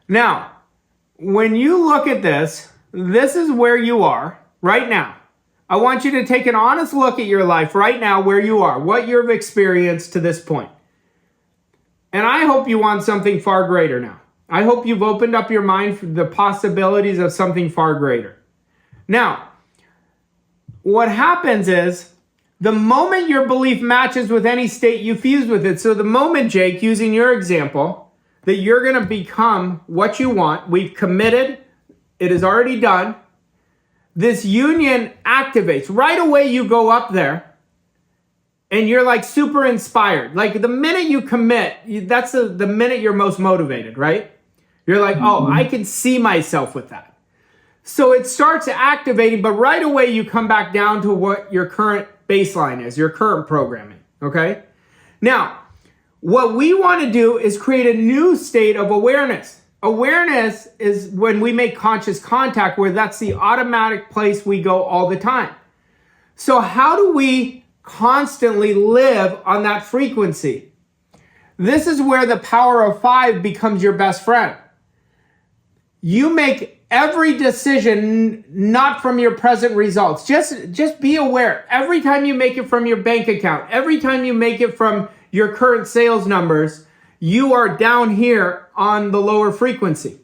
Now, when you look at this, this is where you are right now. I want you to take an honest look at your life right now, where you are, what you've experienced to this point. And I hope you want something far greater now. I hope you've opened up your mind for the possibilities of something far greater. Now, what happens is the moment your belief matches with any state, you fuse with it. So the moment, Jake, using your example, that you're going to become what you want, we've committed, it is already done. This union activates. Right away, you go up there and you're like super inspired. Like the minute you commit, that's the minute you're most motivated, right? You're like, oh, I can see myself with that. So it starts activating, but right away you come back down to what your current baseline is, your current programming, okay? Now, what we want to do is create a new state of awareness. Awareness is when we make conscious contact, where that's the automatic place we go all the time. So how do we constantly live on that frequency? This is where the power of 5 becomes your best friend. You make every decision not from your present results. Just be aware. Every time you make it from your bank account, every time you make it from your current sales numbers, you are down here on the lower frequency.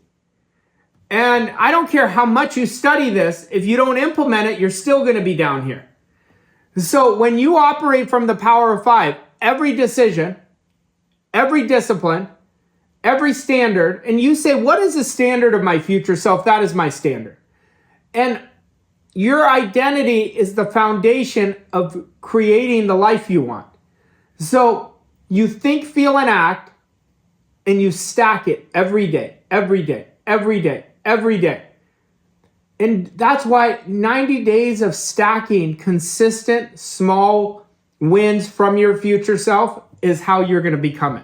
And I don't care how much you study this, if you don't implement it, you're still going to be down here. So when you operate from the power of 5, every decision, every discipline, every standard, and you say, what is the standard of my future self? That is my standard. And your identity is the foundation of creating the life you want. So you think, feel, and act, and you stack it every day, every day, every day, every day. And that's why 90 days of stacking consistent small wins from your future self is how you're going to become it.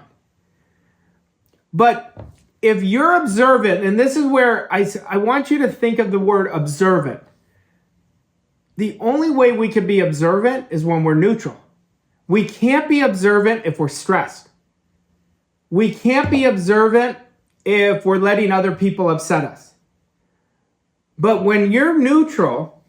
But if you're observant, and this is where I want you to think of the word observant. The only way we can be observant is when we're neutral. We can't be observant if we're stressed. We can't be observant if we're letting other people upset us. But when you're neutral,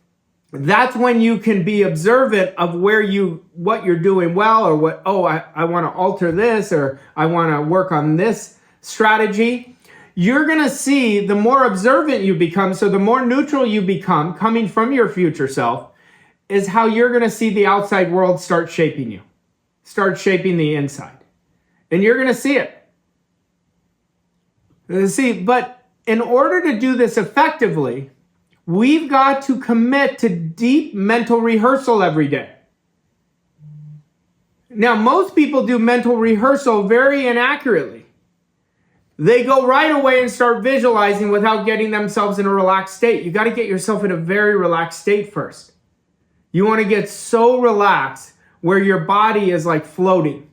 that's when you can be observant of what you're doing well, or I want to alter this, or I want to work on this strategy. You're going to see the more observant you become, so the more neutral you become coming from your future self, is how you're going to see the outside world start shaping you, start shaping the inside. And you're going to see it. But in order to do this effectively, we've got to commit to deep mental rehearsal every day. Now, most people do mental rehearsal very inaccurately. They go right away and start visualizing without getting themselves in a relaxed state. You got to get yourself in a very relaxed state first. You want to get so relaxed where your body is like floating,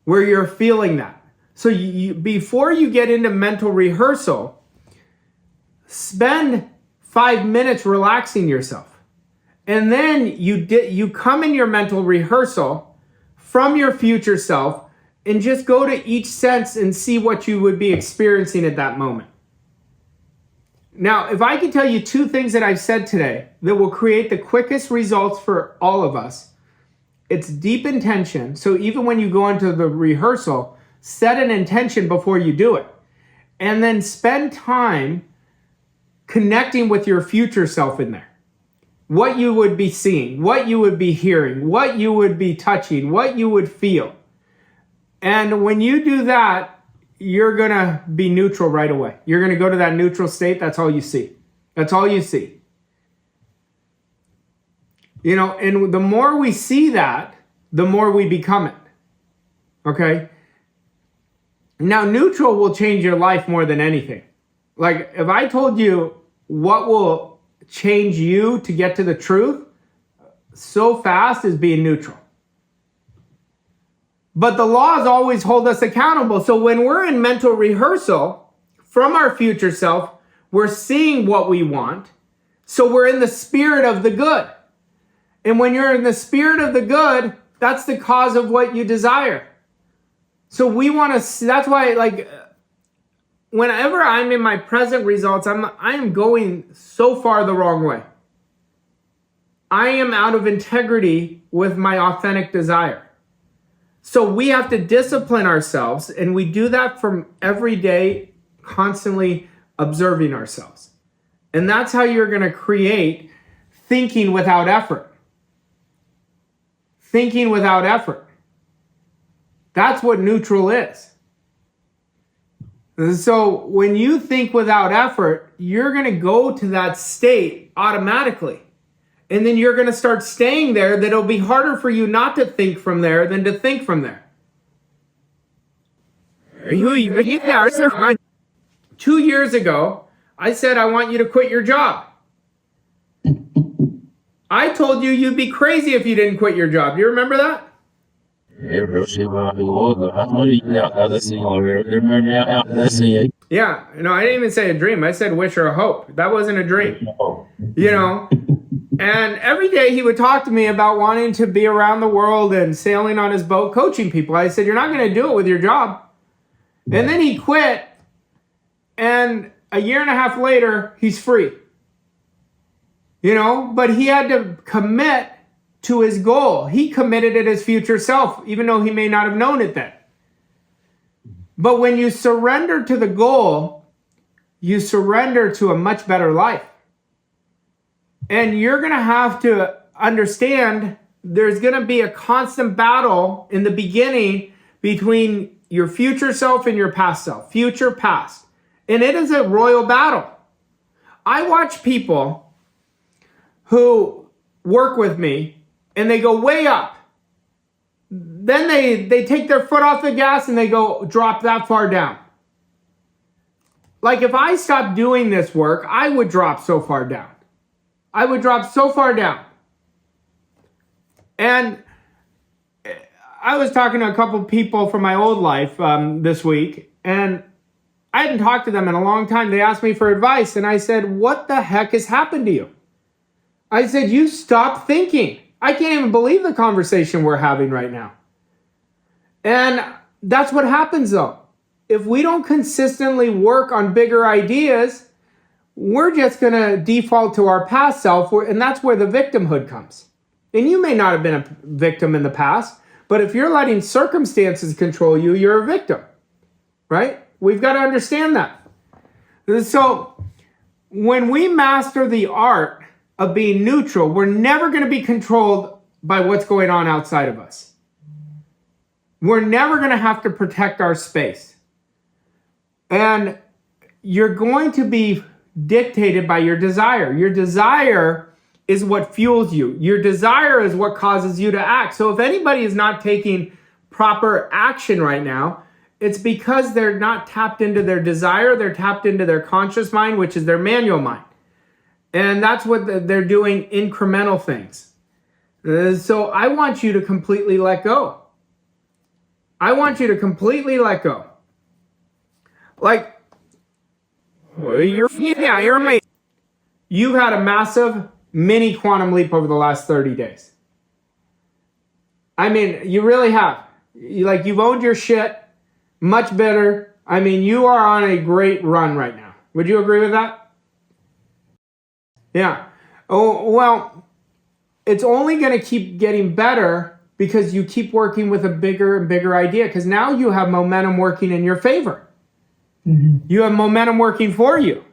where you're feeling that. So before you get into mental rehearsal, spend 5 minutes relaxing yourself. And then you come in your mental rehearsal from your future self and just go to each sense and see what you would be experiencing at that moment. Now, if I could tell you 2 things that I've said today that will create the quickest results for all of us, it's deep intention. So even when you go into the rehearsal, set an intention before you do it. And then spend time connecting with your future self in there. What you would be seeing, what you would be hearing, what you would be touching, what you would feel. And when you do that, you're going to be neutral right away. You're going to go to that neutral state. That's all you see. That's all you see. And the more we see that, the more we become it. Okay? Now, neutral will change your life more than anything. Like, if I told you what will change you to get to the truth so fast is being neutral. But the laws always hold us accountable. So when we're in mental rehearsal from our future self, we're seeing what we want. So we're in the spirit of the good. And when you're in the spirit of the good, that's the cause of what you desire. So we want to, that's why, like, whenever I'm in my present results, I am going so far the wrong way. I am out of integrity with my authentic desire. So we have to discipline ourselves, and we do that from every day, constantly observing ourselves. And that's how you're going to create thinking without effort. Thinking without effort. That's what neutral is. So when you think without effort, you're going to go to that state automatically. And then you're going to start staying there, that it'll be harder for you not to think from there than to think from there. 2 years ago, I said, I want you to quit your job. I told you you'd be crazy if you didn't quit your job. Do you remember that? Yeah, I didn't even say a dream. I said wish or a hope. That wasn't a dream. And every day he would talk to me about wanting to be around the world and sailing on his boat, coaching people. I said, you're not going to do it with your job. And then he quit. And a year and a half later, he's free. But he had to commit to his goal. He committed it his future self, even though he may not have known it then. But when you surrender to the goal, you surrender to a much better life. And you're going to have to understand there's going to be a constant battle in the beginning between your future self and your past self, future, past. And it is a royal battle. I watch people who work with me and they go way up. Then they take their foot off the gas and they go drop that far down. Like if I stopped doing this work, I would drop so far down. I would drop so far down. And I was talking to a couple people from my old life this week, and I hadn't talked to them in a long time. They asked me for advice, and I said, what the heck has happened to you? I said, you stopped thinking. I can't even believe the conversation we're having right now. And that's what happens, though. If we don't consistently work on bigger ideas, we're just going to default to our past self, and that's where the victimhood comes. And you may not have been a victim in the past, but if you're letting circumstances control you, you're a victim, right? We've got to understand that. So when we master the art of being neutral, we're never going to be controlled by what's going on outside of us. We're never going to have to protect our space. And you're going to be dictated by your desire. Your desire is what fuels you. Your desire is what causes you to act. So if anybody is not taking proper action right now, it's because they're not tapped into their desire. They're tapped into their conscious mind, which is their manual mind. And that's what they're doing, incremental things. So I want you to completely let go. I want you to completely let go. Like, you've had a massive mini quantum leap over the last 30 days. I mean, you really have. You've owned your shit much better. I mean, you are on a great run right now. Would you agree with that? Yeah. Oh, well, it's only going to keep getting better because you keep working with a bigger and bigger idea, because now you have momentum working in your favor. Mm-hmm. You have momentum working for you.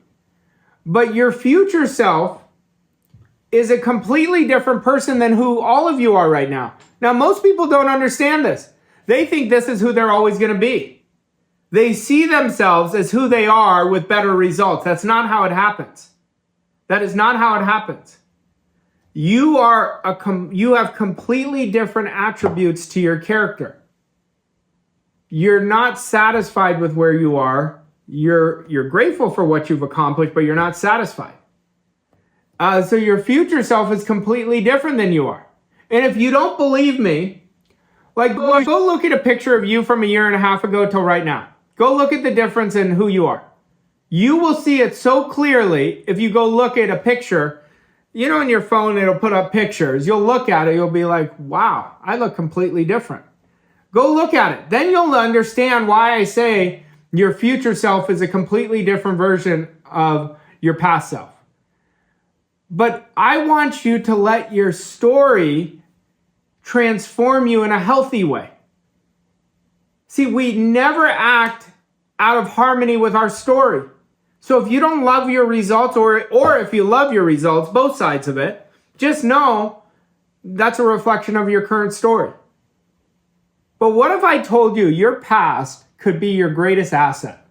But your future self is a completely different person than who all of you are right now. Now, most people don't understand this. They think this is who they're always going to be. They see themselves as who they are with better results. That's not how it happens. That is not how it happens. You have completely different attributes to your character. You're not satisfied with where you are. You're grateful for what you've accomplished, but you're not satisfied. So your future self is completely different than you are. And if you don't believe me, go look at a picture of you from a year and a half ago till right now. Go look at the difference in who you are. You will see it so clearly if you go look at a picture. On your phone, it'll put up pictures. You'll look at it, you'll be like, wow, I look completely different. Go look at it. Then you'll understand why I say Your future self is a completely different version of your past self. But I want you to let your story transform you in a healthy way. See, we never act out of harmony with our story. So if you don't love your results, or if you love your results, both sides of it, just know that's a reflection of your current story. But what if I told you your past could be your greatest asset?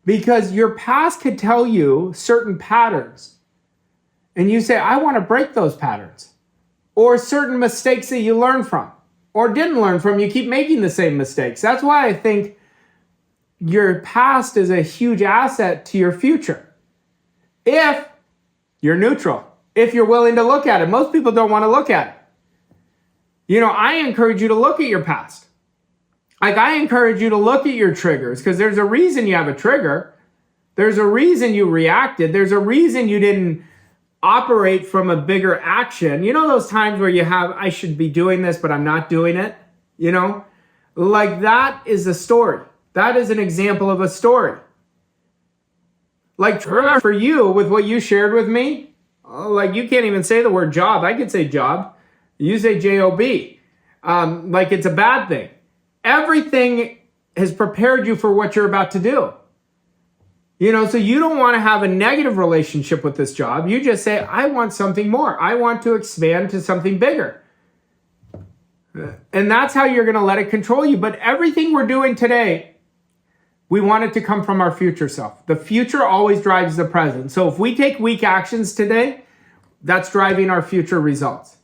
Because your past could tell you certain patterns. And you say, I want to break those patterns. Or certain mistakes that you learn from or didn't learn from, you keep making the same mistakes. That's why I think your past is a huge asset to your future. If you're neutral, if you're willing to look at it. Most people don't want to look at it. I encourage you to look at your past. Like, I encourage you to look at your triggers, because there's a reason you have a trigger. There's a reason you reacted. There's a reason you didn't operate from a bigger action. Those times where you have, I should be doing this, but I'm not doing it, like that is a story. That is an example of a story. Like for you, with what you shared with me, like you can't even say the word job. I could say job. You say J-O-B. Like it's a bad thing. Everything has prepared you for what you're about to do. So you don't want to have a negative relationship with this job. You just say, I want something more. I want to expand to something bigger. And that's how you're going to let it control you. But everything we're doing today, we want it to come from our future self. The future always drives the present. So if we take weak actions today, that's driving our future results.